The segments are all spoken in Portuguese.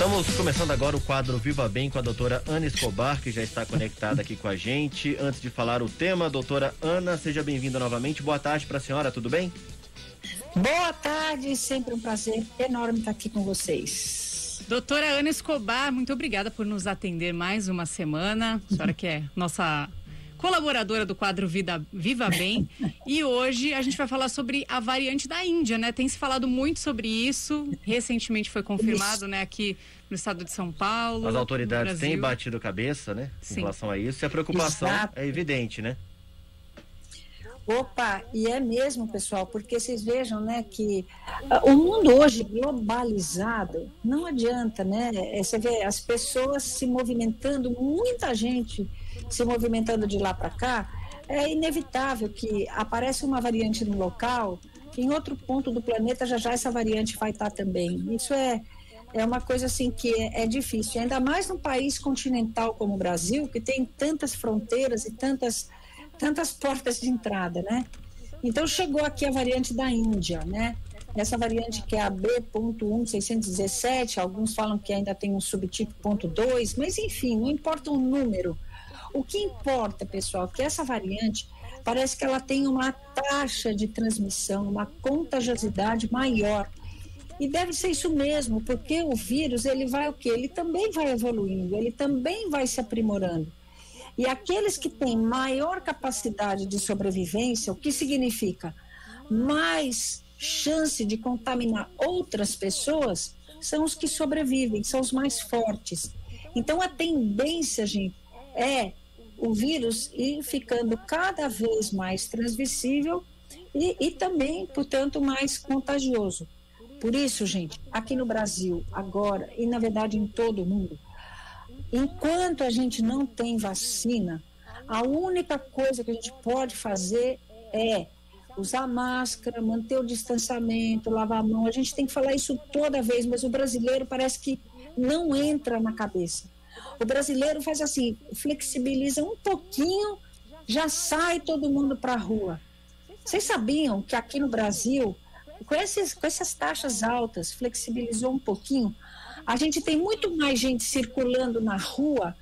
Estamos começando agora o quadro Viva Bem com a doutora Ana Escobar, que já está conectada aqui com a gente. Antes de falar o tema, doutora Ana, seja bem-vinda novamente. Boa tarde para a senhora, tudo bem? Boa tarde, sempre um prazer enorme estar aqui com vocês. Doutora Ana Escobar, muito obrigada por nos atender mais uma semana. A senhora que é nossa colaboradora do quadro Viva Bem. E hoje a gente vai falar sobre a variante da Índia, né? Tem se falado muito sobre isso. Recentemente foi confirmado, né, aqui no estado de São Paulo. As autoridades têm batido cabeça, né, em relação a isso. E a preocupação é evidente, né? Opa, e é mesmo, pessoal, porque vocês vejam, né, que o mundo hoje globalizado, não adianta, né, você vê as pessoas se movimentando, muita gente se movimentando de lá para cá, é inevitável que apareça uma variante no local, que em outro ponto do planeta já essa variante vai estar também. Isso é uma coisa assim que é difícil, ainda mais num país continental como o Brasil, que tem tantas fronteiras e tantas portas de entrada, né? Então chegou aqui a variante da Índia, né? Essa variante que é a B.1.617, alguns falam que ainda tem um subtipo .2, mas enfim, não importa o número. O que importa, pessoal, é que essa variante parece que ela tem uma taxa de transmissão, uma contagiosidade maior. E deve ser isso mesmo, porque o vírus, ele vai o quê? Ele também vai evoluindo, ele também vai se aprimorando. E aqueles que têm maior capacidade de sobrevivência, o que significa? Mais chance de contaminar outras pessoas, são os que sobrevivem, são os mais fortes. Então a tendência, gente, é o vírus ir ficando cada vez mais transmissível e também, portanto, mais contagioso. Por isso, gente, aqui no Brasil, agora, e na verdade em todo o mundo, enquanto a gente não tem vacina, a única coisa que a gente pode fazer é usar máscara, manter o distanciamento, lavar a mão. A gente tem que falar isso toda vez, mas o brasileiro parece que não entra na cabeça. O brasileiro faz assim, flexibiliza um pouquinho, já sai todo mundo para a rua. Vocês sabiam que aqui no Brasil, com essas taxas altas, flexibilizou um pouquinho, a gente tem muito mais gente circulando na rua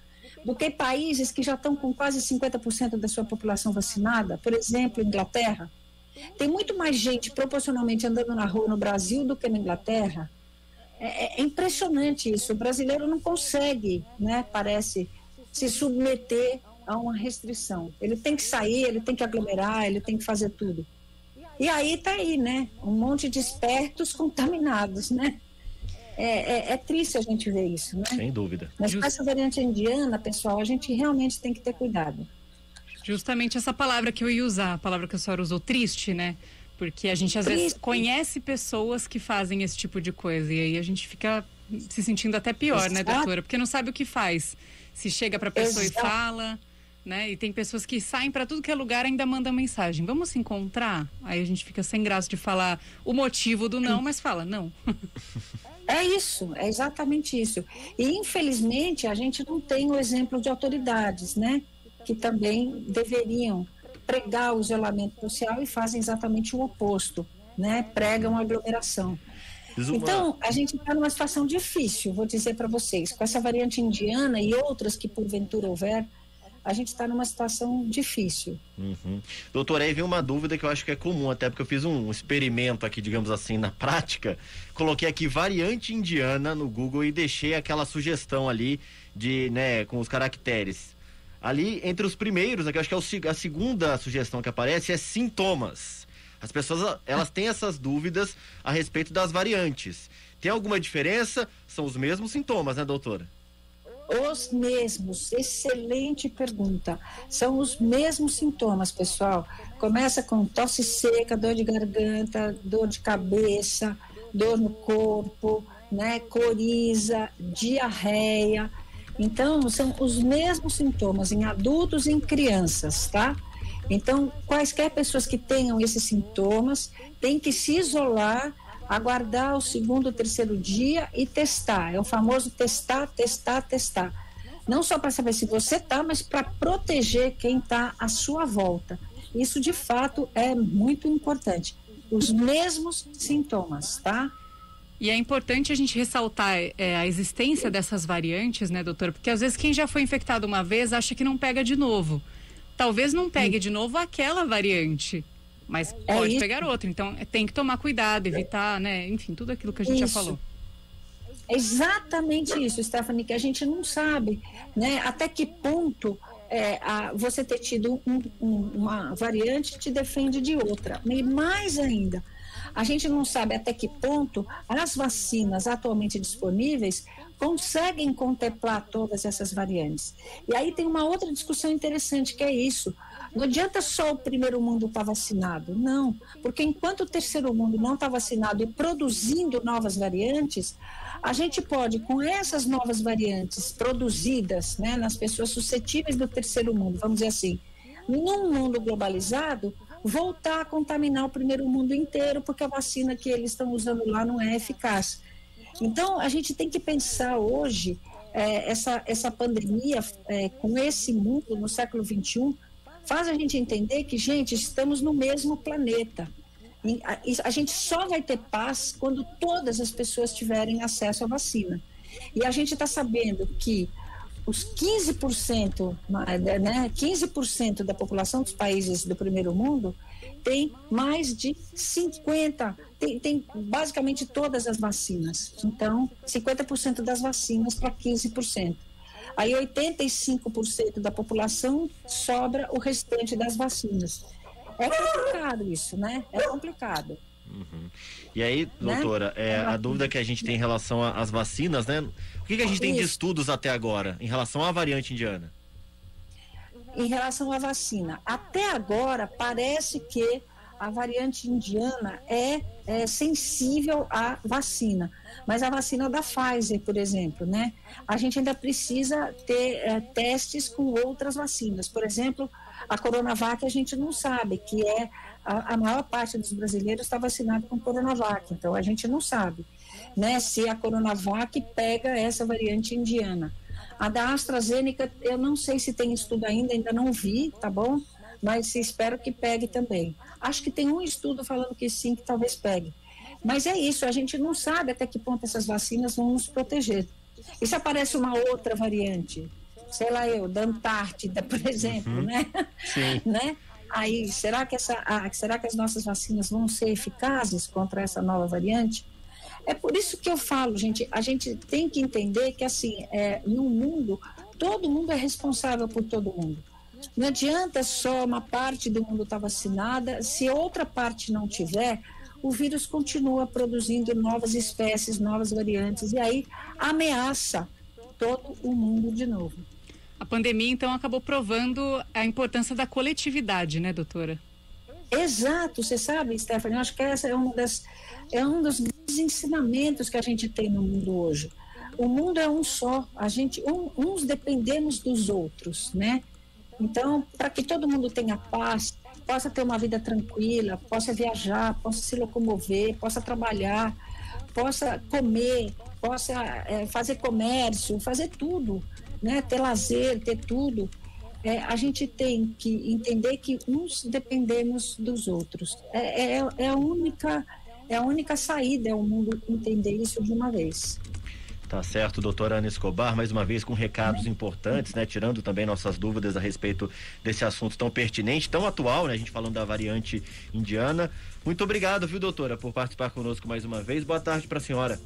do que países que já estão com quase 50% da sua população vacinada. Por exemplo, Inglaterra. Tem muito mais gente proporcionalmente andando na rua no Brasil do que na Inglaterra. É impressionante isso. O brasileiro não consegue, né, parece, se submeter a uma restrição. Ele tem que sair, ele tem que aglomerar, ele tem que fazer tudo. E aí está aí, né? Um monte de espertos contaminados, né? É triste a gente ver isso, né? Sem dúvida. Mas com essa variante indiana, pessoal, a gente realmente tem que ter cuidado. Justamente essa palavra que eu ia usar, a palavra que a senhora usou, triste, né? Porque a gente às vezes conhece pessoas que fazem esse tipo de coisa e aí a gente fica se sentindo até pior, né, doutora? Porque não sabe o que faz. Se chega para a pessoa e fala, né? E tem pessoas que saem para tudo que é lugar e ainda mandam mensagem. Vamos se encontrar? Aí a gente fica sem graça de falar o motivo do não, mas fala não. É isso, é exatamente isso. E infelizmente a gente não tem o exemplo de autoridades, né? Que também deveriam pregar o isolamento social e fazem exatamente o oposto, né? Pregam a aglomeração. Então, a gente está numa situação difícil, vou dizer para vocês, com essa variante indiana e outras que porventura houver, a gente está numa situação difícil. Doutora, aí vem uma dúvida que eu acho que é comum, até porque eu fiz um experimento aqui, digamos assim, na prática. Coloquei aqui variante indiana no Google e deixei aquela sugestão ali de, né, com os caracteres. Ali, entre os primeiros, aqui, eu acho que é a segunda sugestão que aparece é sintomas. As pessoas, elas têm essas dúvidas a respeito das variantes. Tem alguma diferença? São os mesmos sintomas, né, doutora? Os mesmos, excelente pergunta. São os mesmos sintomas, pessoal. Começa com tosse seca, dor de garganta, dor de cabeça, dor no corpo, né, coriza, diarreia. Então, são os mesmos sintomas em adultos e em crianças, tá? Então, quaisquer pessoas que tenham esses sintomas têm que se isolar, aguardar o segundo, terceiro dia e testar. É o famoso testar. Não só para saber se você está, mas para proteger quem está à sua volta. Isso, de fato, é muito importante. Os mesmos sintomas, tá? E é importante a gente ressaltar a existência dessas variantes, né, doutora? Porque às vezes quem já foi infectado uma vez acha que não pega de novo. Talvez não pegue de novo aquela variante, mas pode pegar outra. Então tem que tomar cuidado, evitar, né? Enfim, tudo aquilo que a gente já falou. É exatamente isso, Stephanie, que a gente não sabe, né? Até que ponto você ter tido uma variante te defende de outra. E mais ainda, a gente não sabe até que ponto as vacinas atualmente disponíveis conseguem contemplar todas essas variantes. E aí tem uma outra discussão interessante, que é isso. Não adianta só o primeiro mundo estar vacinado, não. Porque enquanto o terceiro mundo não está vacinado e produzindo novas variantes, a gente pode, com essas novas variantes produzidas, né, nas pessoas suscetíveis do terceiro mundo, vamos dizer assim, num mundo globalizado, voltar a contaminar o primeiro mundo inteiro, porque a vacina que eles estão usando lá não é eficaz. Então, a gente tem que pensar hoje, essa pandemia, com esse mundo no século XXI, faz a gente entender que, gente, estamos no mesmo planeta. E a gente só vai ter paz quando todas as pessoas tiverem acesso à vacina. E a gente está sabendo que os 15%, né, 15% da população dos países do primeiro mundo tem mais de 50%, tem basicamente todas as vacinas. Então, 50% das vacinas para 15%. Aí 85% da população sobra o restante das vacinas. É complicado isso, né? É complicado. Uhum. E aí, doutora, a dúvida que a gente tem em relação às vacinas, né? O que a gente tem de estudos até agora em relação à variante indiana? Em relação à vacina, até agora parece que a variante indiana é sensível à vacina, mas a vacina da Pfizer, por exemplo, né? A gente ainda precisa ter testes com outras vacinas. Por exemplo, a Coronavac a gente não sabe, que a maior parte dos brasileiros está vacinado com Coronavac, então a gente não sabe, né, se a Coronavac pega essa variante indiana. A da AstraZeneca, eu não sei se tem estudo ainda não vi, tá bom? Mas espero que pegue também. Acho que tem um estudo falando que sim, que talvez pegue. Mas é isso, a gente não sabe até que ponto essas vacinas vão nos proteger. E se aparece uma outra variante, sei lá da Antártida, por exemplo, né? Sim. Né? Aí, será que as nossas vacinas vão ser eficazes contra essa nova variante? É por isso que eu falo, gente, a gente tem que entender que, assim, no mundo, todo mundo é responsável por todo mundo. Não adianta só uma parte do mundo estar vacinada, se outra parte não tiver, o vírus continua produzindo novas espécies, novas variantes, e aí ameaça todo o mundo de novo. A pandemia, então, acabou provando a importância da coletividade, né, doutora? Exato, você sabe, Stephanie, eu acho que essa é um dos grandes ensinamentos que a gente tem no mundo hoje. O mundo é um só, uns dependemos dos outros, né? Então, para que todo mundo tenha paz, possa ter uma vida tranquila, possa viajar, possa se locomover, possa trabalhar, possa comer, possa fazer comércio, fazer tudo, né? Ter lazer, ter tudo. A gente tem que entender que uns dependemos dos outros. É a única saída, é o mundo entender isso de uma vez. Tá certo, doutora Ana Escobar, mais uma vez com recados importantes, né? Tirando também nossas dúvidas a respeito desse assunto tão pertinente, tão atual, né? A gente falando da variante indiana. Muito obrigado, viu, doutora, por participar conosco mais uma vez. Boa tarde para a senhora.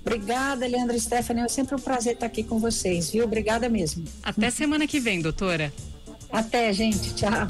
Obrigada, Leandro e Stephanie. É sempre um prazer estar aqui com vocês, viu? Obrigada mesmo. Até semana que vem, doutora. Até, gente. Tchau.